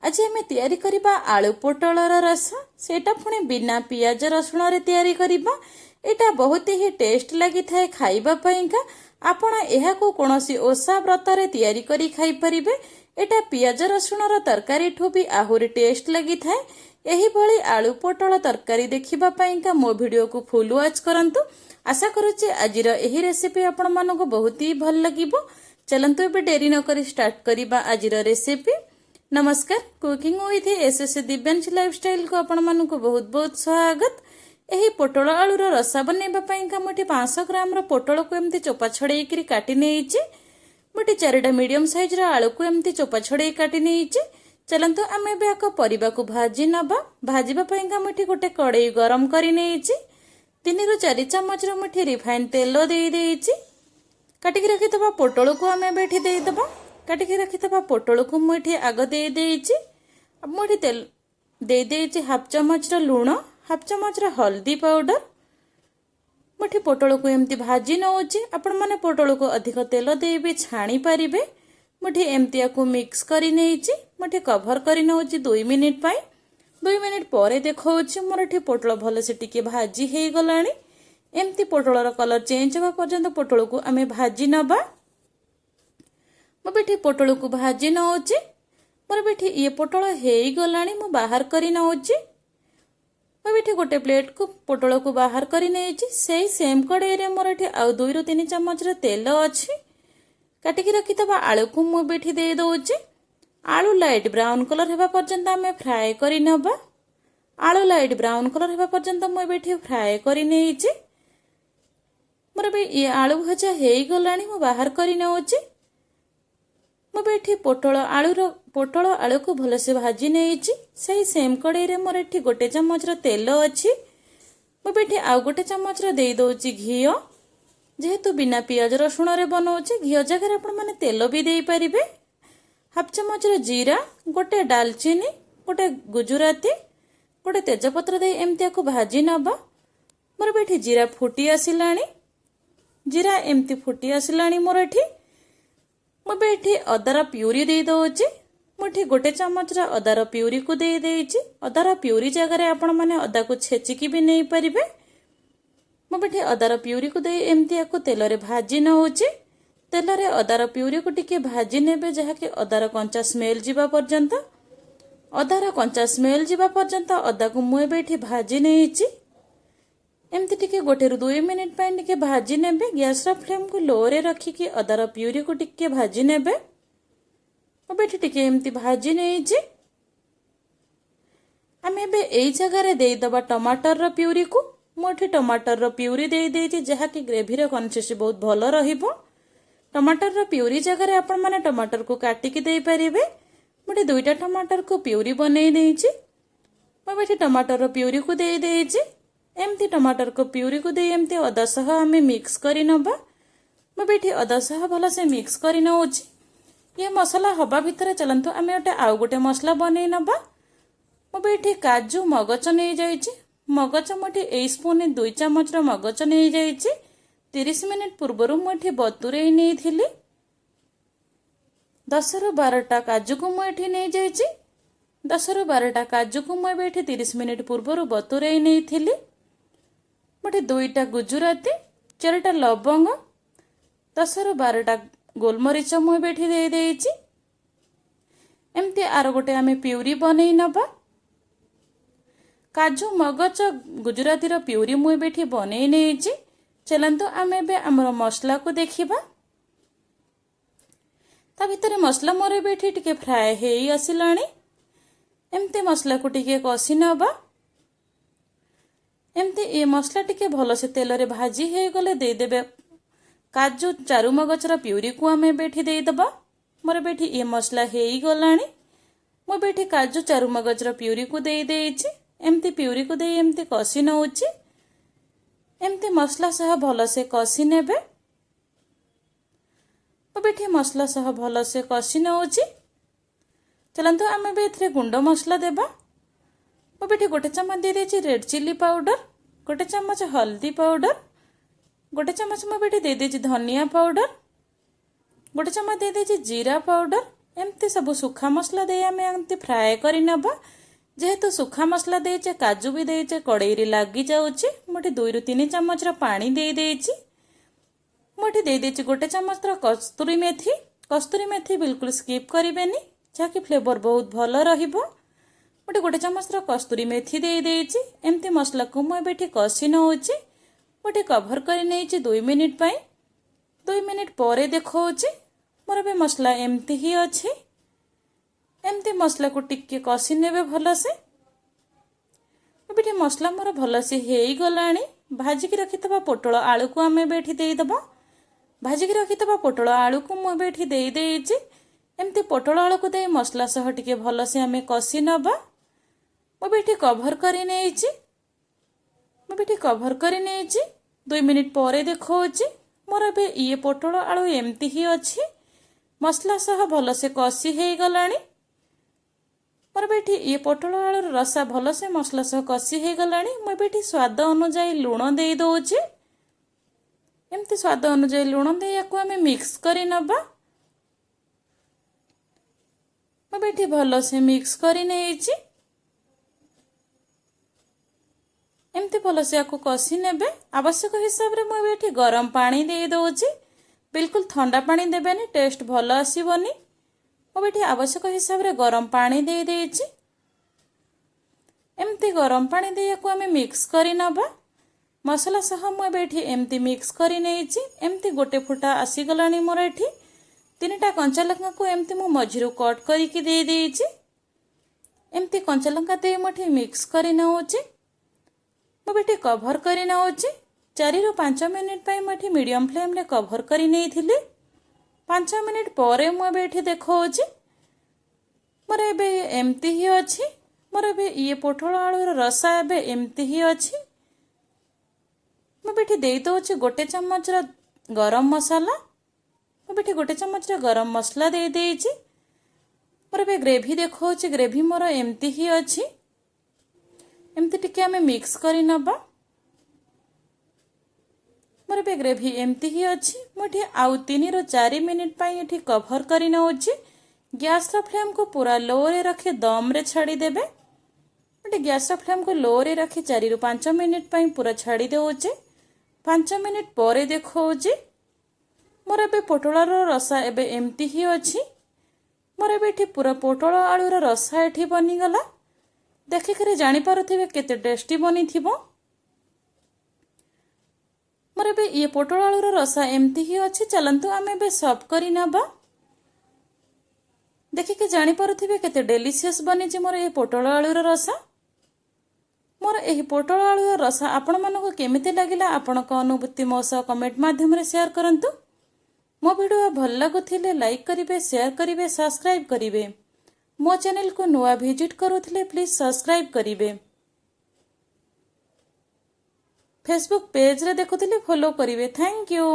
आज आम तैयारी करबा आलू पोटलर रस सेटा पुणी बिना पियाज रसुण रे तैयारी करबा। एटा बहुत ही टेस्ट लगी थाए खाइबा पाइंका। आपण एहाकू कोनोसी ओसा व्रत रे तैयारी करी खाई परिबे। एटा पियाज रसुण र तरकारी ठू भी आहुरी टेस्ट लगी थाए। एही भली आलू पोटल तरकारी देखिबा पाइंका मो वीडियो को फुल वॉच करंतु। आशा करूचे आजिर एही रेसिपी आपण मानको बहुत ही भल लगिबो। चलंतु एबे डेरी न करी स्टार्ट करिबा आजिर रेसिपी। नमस्कार, cooking with SS Divyansh lifestyle को आपण मानको बहुत बहुत स्वागत। एही पोटल आलूर रसा बनैबा पाइंका मोटी 500 ग्राम रो पोटल को एमती चोपा छड़ेई करी काटी नेइची। मोटी 4टा मीडियम साइज रो आलू को एमती चोपा छड़ेई काटी नेइची। चलंतु आमे बे आको परिबा को भाजी नबा। भाजीबा पाइंका मोटी गोटे कड़ाई गरम करी नेइची। 3 ରୁ 4 चम्मच रो मोटी रिफाइन तेल देई देइची। काटी के रखितबा पोटल को आमे बैठी देई दबा। काटी के रखितबा पोटल को मुठी आग देई देइची। अब मुठी तेल देई देइची हाफ चम्मच रो लूण, हाफ चम्मच रो हल्दी पाउडर। मुठी पोटल को एमती भाजी नउची। आपण माने पोटल को अधिक तेल देई भी छाणी परिबे। मुठी एमती आकु मिक्स करी नेइची। मुठी कवर करी नउची 2 मिनिट पाई। 2 मिनिट परे देखौची मोर एठी पोटल भले से टिके भाजी हेई गलाणी। एमती पोटल रो कलर चेंज होबा पर्यंत पोटल को आमे भाजी नबा। मो बेठी पोटल को भाजी नउची। मोर बेठी ये पोटल हेई गलाणी मो बाहर करी नउची। मो बेठी गोटे प्लेट को पोटल को बाहर करी नेइची। सेही सेम कड़ाई रे मोर एठी आ 2 ରୁ 3 चम्मच रे तेल अछि। काटी के रखितबा आलू को मो बेठी दे दउची। आलू लाइट ब्राउन कलर हेबा पर्यंत आमे फ्राई करी नबा। आलू लाइट ब्राउन कलर हेबा पर्यंत मो बेठी फ्राई करी नेइची। मोर बे ये आलू भजा हेई गलाणी मो बाहर करी नउची। मो बेठी पोटल आलू को भलसे भाजी नेइची। सही सेम कड़ाई रे मोर एठी गोटे चम्मच रो तेल अछि। मो बेठी आउ गोटे चम्मच रो देई दउची घियो। जेहेतु बिना पियाज रसुण रे बनौची घियो जगह आपण माने तेल भी देई परिबे। हाफ चम्मच रो जीरा, गोटे दालचीनी, गोटे गुजराती, गोटे तेजपत्र दे एमती को भाजी नबा। मोर बेठी जीरा फुटी आसिलाणी। जीरा एमती फुटी आसिलाणी मोर एठी। मो बेठी अदार प्यूरी दे दउची। मुठी गोटे चम्मच रा अदार प्यूरी को दे देइची। अदार प्यूरी जगह आपण माने अदा को छेचिकी भी नहीं परिबे। मो बेठी अदार प्यूरी को दे एमती को तेल रे भाजी नउची। तेल रे अदार प्यूरी को टिके भाजी नेबे जहा कि अदार कंचा स्मेल जीवा पर्यंत। अदार कंचा स्मेल जीवा पर्यंत अदा को मु बेठी भाजी नेइची। एमती टिके 1 ରୁ 2 मिनिट पाई टिके भाजी नेबे। गैस रा फ्लेम को लो रे रखी कि अदार प्यूरी को टिके भाजी नेबे। मो बेठी टिके एमती भाजी नेइची। आमे बे एई जगह रे देई दबा टमाटर रो प्यूरी को। मोठी टमाटर रो प्यूरी देई देइची जहा कि ग्रेवी रो कंसिस्टेंसी बहुत भलो रहिबो। टमाटर रो प्यूरी जगह रे आपण माने टमाटर को काटी के देई परिबे। मोटे 2टा टमाटर को प्यूरी बनेई देइची। मो बेठी टमाटर रो प्यूरी को देई देइची। एमती टमाटर को प्यूरी को दे एमती अदा सह आमे मिक्स करी नबा। मो बेठी अदा सह भलो से मिक्स करी नउची। ये मसला हबा भितरे चलंतु आमे ओटे आउ गोटे मसला बनेई नबा। मो बेठी काजू मगच नै जाईची। मगच मोठी 1 स्पून 2 चम्मच रो मगच नै जाईची। 30 मिनिट पूर्वरु मोठी बतुरेई नै थिली। 10 ରୁ 12टा काजू को मो एठी नै जाईची। 10 ରୁ 12टा काजू को मो बेठी 30 मिनिट पूर्वरु बतुरेई नै थिली। मोटे 2टा गुजराती, 4टा लवंग, 10 ରୁ 12टा गोलमरीच मु बेठी दे देइची। एमती आरो गोटे आमे प्यूरी बनेई नबा। काजू मगच गुजराती रो प्यूरी मु बेठी बनेई नेइची। चलंतु आमे बे हमर मसला को देखिबा। ता भितरे मसला मोरे बेठी टिके फ्राई हेई आसिलाणी। एमती मसला को टिके कसी नबा। एमती ये मसला टिके भलो से तेल रे भाजी हे गले दे देबे काजू चारू मगच रा प्यूरी को आमे बेठी दे दबा। मोर बेठी ये मसला हेई गलाणी। मो बेठी काजू चारू मगच रा प्यूरी को दे देइची। एमती प्यूरी को दे एमती कसी नउची। एमती मसला सह भलो से कसी नेबे। मो बेठी मसला सह भलो से कसी नउची। चलंतु आमे बे एथरे गुंड मसला देबा। मो बेठी गोटे चम्मच दे देइची रेड चिली पाउडर, गोटे चम्मच हल्दी पाउडर, गोटे चम्मच मो बेठी दे देइची धनिया पाउडर, गोटे चम्मच दे देइची जीरा पाउडर। एमती सब सुखा मसला दे आम एमती फ्राए कर नबा। जेहेतु सुखा मसला देचे काजू भी देचे कड़ई लगी जाऊँगी। मुझे 2 ରୁ 3 ଚାମଚ पानी दे देइछि। मुझे दे देइछि 1 ଚାମଚ कस्तूरी मेथी। कस्तूरी मेथी बिल्कुल स्किप करेनि जहाँकि फ्लेवर बहुत भल रहिबो। मुझे 1 ଚାମଚ कस्तूरी मेथी दे देइछि। एमती मसला को मुझे कषि नौछि। मुझे कभर कर 2 मिनिट पाई। 2 मिनिट पर देखौछि मोर बे मसला एमती ही अछि। एमती मसला को टिके कषि नेबे भलसे। एबे मसला मोर भलसे हेई गलाणी। भाजिकी रखितबा पोटल आलू को आमे बेठी देई दबा। भाजिकी रखितबा पोटल आलू को मु बेठी देई देइछि। एमती पोटल आलू को दे मसला सह टिके भलसे आमे कषि नबा। मु बेठी कभर करि नेइछि। मु बेठी कभर करि नेइछि। 2 मिनिट पर देखौछि मोर बे ये पोटल आलू एमती ही अछि। मसला सह भलसे कषि हेई गलाणी। मोर बेठी ये पोटल आलू रसा भलसे मसला सह कषि हेई गलाणी। मु बेठी स्वाद अनुसार लूण देई दउछि। एमती स्वाद अनुसार लूण दे याकू आमे मिक्स करि नबा। मु बेठी भलसे मिक्स करि नेइछि। एमती भलसे याकू कषि नेबे। आवश्यक हिसाब रे मु बेठी गरम पानी देई दउछि। बिल्कुल ठंडा पानी देबेनी टेस्ट भल आसीबनी। मु बेठी आवश्यक हिसाब रे गरम पानी दे देइछि। एमती गरम पानी दे याकू आमे मिक्स करि नबा। मसला सह मु बेठी एमती मिक्स करि नेइछि। एमती 1 फुटा आसी गलानी मोर एठी। 3टा कंचा लंका को एमती मु मझिरु कट करिकि दे देइछि। एमती कंचा लंका दे मठी मिक्स करि नउछि। मु बेठी कभर करि नउछि। 4 ରୁ 5 मिनिट पाई मठी मीडियम फ्लेम रे कभर करि नेइथिली। 5 मिनिट पर मु बेठी देखौछि मोर एबे एमती ही अछि। मोर एबे ये पोटल आलू रसा एबे एमती ही अछि। मु बेठी देई दउछि 1 ଚାମଚ गरम मसाला। मु बेठी 1 ଚାମଚ गरम मसला दे देइछि। मोर एबे ग्रेवी देखौछि। ग्रेवी मोर एमती ही अछि। एमती टिके आमे मिक्स करि नबा। मोर एबे ग्रेवी एमती ही अछि। मुठी आउ 3 ରୁ 4 मिनिट पाई एठी कभर करि नउछि। गैस रा फ्लेम को पूरा लो रे रखि दम रे छाड़ी देबे। मुठी गैस रा फ्लेम को लो रे रखि 4 ରୁ 5 मिनिट पाई पूरा छाड़ी देउछि। 5 मिनिट पर देखौछि मोर एबे पोटल रो रसा एबे एमती ही अछि। मोर एबे एठी पूरा पोटल आलू रो रसा एठी बनि गला। देखि करे जानि पारुथिबे केते टेस्टी बनि थिबो। मोर एबे ये पोटल आलू रो रसा एमती ही अछि। चलंतु आमे एबे सर्व करि नबा। देखि के जानि पारुथिबे केते डेलिशियस बनि जे मोर ये पोटल आलू रो रसा। मोर एही पोटल आलू रो रसा आपण मानको केमिति लागिला आपणक अनुभूति मो सह कमेंट माध्यम रे शेयर करंतु। मो वीडियो भल लागुथिले लाइक करिवे, शेयर करिवे, सब्सक्राइब करिवे। मो चैनल को नुआ विजिट करूथिले प्लीज सब्सक्राइब करिवे। फेसबुक पेज रे देखुथिले फॉलो करिवे। Thank you.